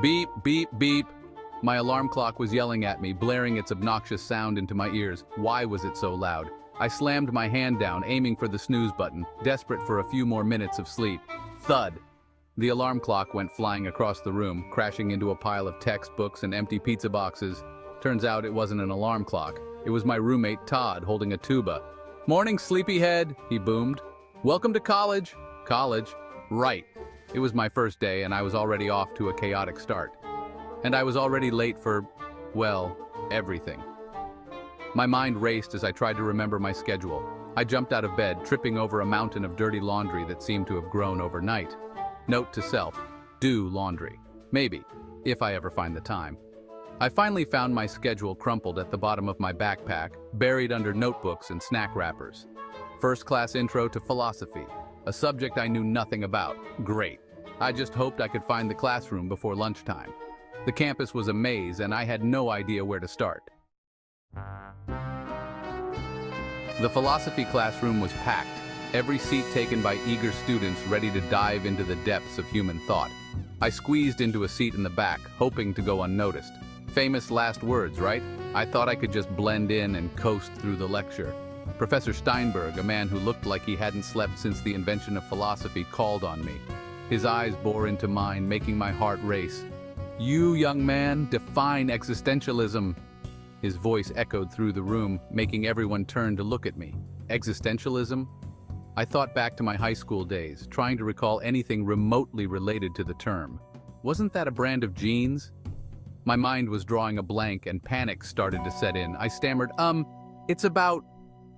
Beep, beep, beep. My alarm clock was yelling at me, blaring its obnoxious sound into my ears. Why was it so loud? I slammed my hand down, aiming for the snooze button, desperate for a few more minutes of sleep. Thud! The alarm clock went flying across the room, crashing into a pile of textbooks and empty pizza boxes. Turns out it wasn't an alarm clock. It was my roommate Todd holding a tuba. "Morning, sleepyhead," he boomed. "Welcome to college." College? Right. It was my first day and I was already off to a chaotic start. And I was already late for, well, everything. My mind raced as I tried to remember my schedule. I jumped out of bed, tripping over a mountain of dirty laundry that seemed to have grown overnight. Note to self, do laundry. Maybe, if I ever find the time. I finally found my schedule crumpled at the bottom of my backpack, buried under notebooks and snack wrappers. First class intro to philosophy, a subject I knew nothing about. Great. I just hoped I could find the classroom before lunchtime. The campus was a maze and I had no idea where to start. The philosophy classroom was packed, every seat taken by eager students ready to dive into the depths of human thought. I squeezed into a seat in the back, hoping to go unnoticed. Famous last words, right? I thought I could just blend in and coast through the lecture. Professor Steinberg, a man who looked like he hadn't slept since the invention of philosophy, called on me. His eyes bore into mine, making my heart race. "You, young man, define existentialism." His voice echoed through the room, making everyone turn to look at me. Existentialism? I thought back to my high school days, trying to recall anything remotely related to the term. Wasn't that a brand of jeans? My mind was drawing a blank and panic started to set in. I stammered, it's about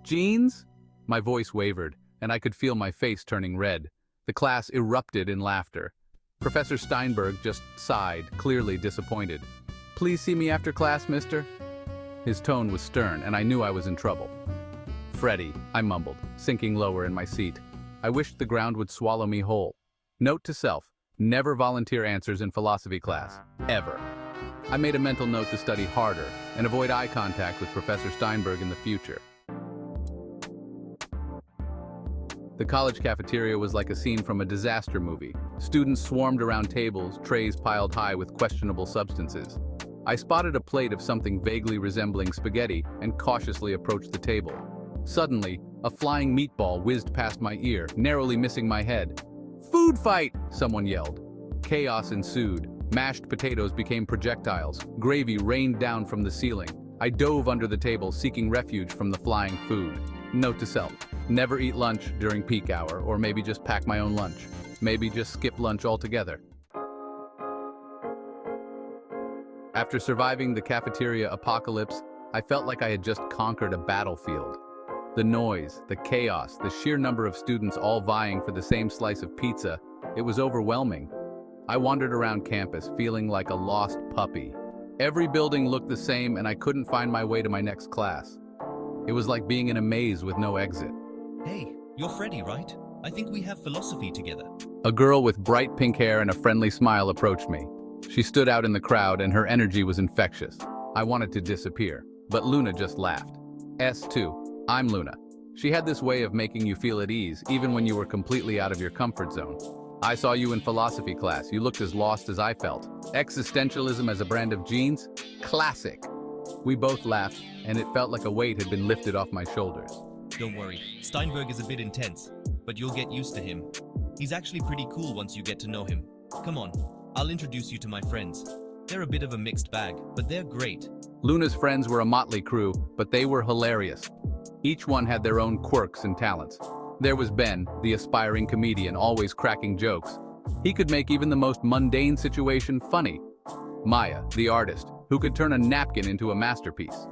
jeans? My voice wavered, and I could feel my face turning red. The class erupted in laughter. Professor Steinberg just sighed, clearly disappointed. "Please see me after class, mister?" His tone was stern, and I knew I was in trouble. "Freddie," I mumbled, sinking lower in my seat. I wished the ground would swallow me whole. Note to self, never volunteer answers in philosophy class. Ever. I made a mental note to study harder and avoid eye contact with Professor Steinberg in the future. The college cafeteria was like a scene from a disaster movie. Students swarmed around tables, trays piled high with questionable substances. I spotted a plate of something vaguely resembling spaghetti and cautiously approached the table. Suddenly, a flying meatball whizzed past my ear, narrowly missing my head. "Food fight!" someone yelled. Chaos ensued. Mashed potatoes became projectiles. Gravy rained down from the ceiling. I dove under the table, seeking refuge from the flying food. Note to self, never eat lunch during peak hour, or maybe just pack my own lunch. Maybe just skip lunch altogether. After surviving the cafeteria apocalypse, I felt like I had just conquered a battlefield. The noise, the chaos, the sheer number of students all vying for the same slice of pizza, it was overwhelming. I wandered around campus, feeling like a lost puppy. Every building looked the same and I couldn't find my way to my next class. It was like being in a maze with no exit. "Hey, you're Freddie, right? I think we have philosophy together." A girl with bright pink hair and a friendly smile approached me. She stood out in the crowd and her energy was infectious. I wanted to disappear, but Luna just laughed. S2, I'm Luna. She had this way of making you feel at ease, even when you were completely out of your comfort zone. "I saw you in philosophy class. You looked as lost as I felt. Existentialism as a brand of jeans? Classic." We both laughed, and it felt like a weight had been lifted off my shoulders. "Don't worry, Steinberg is a bit intense, but you'll get used to him. He's actually pretty cool once you get to know him. Come on, I'll introduce you to my friends. They're a bit of a mixed bag, but they're great." Luna's friends were a motley crew, but they were hilarious. Each one had their own quirks and talents. There was Ben, the aspiring comedian, always cracking jokes. He could make even the most mundane situation funny. Maya, the artist, who could turn a napkin into a masterpiece.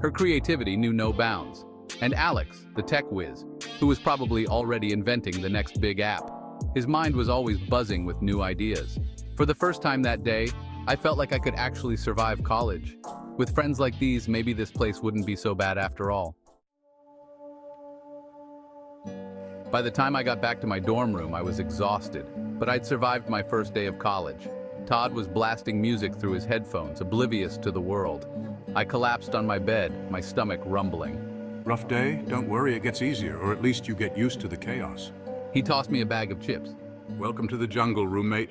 Her creativity knew no bounds. And Alex, the tech whiz, who was probably already inventing the next big app. His mind was always buzzing with new ideas. For the first time that day, I felt like I could actually survive college. With friends like these, maybe this place wouldn't be so bad after all. By the time I got back to my dorm room, I was exhausted, but I'd survived my first day of college. Todd was blasting music through his headphones, oblivious to the world. I collapsed on my bed, my stomach rumbling. "Rough day? Don't worry, it gets easier, or at least you get used to the chaos." He tossed me a bag of chips. "Welcome to the jungle, roommate."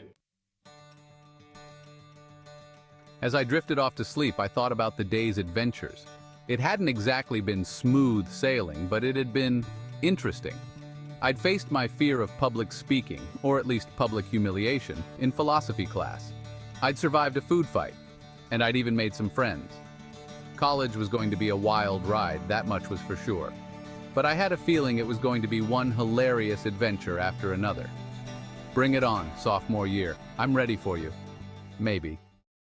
As I drifted off to sleep, I thought about the day's adventures. It hadn't exactly been smooth sailing, but it had been interesting. I'd faced my fear of public speaking, or at least public humiliation, in philosophy class. I'd survived a food fight, and I'd even made some friends. College was going to be a wild ride, that much was for sure. But I had a feeling it was going to be one hilarious adventure after another. Bring it on, sophomore year. I'm ready for you. Maybe.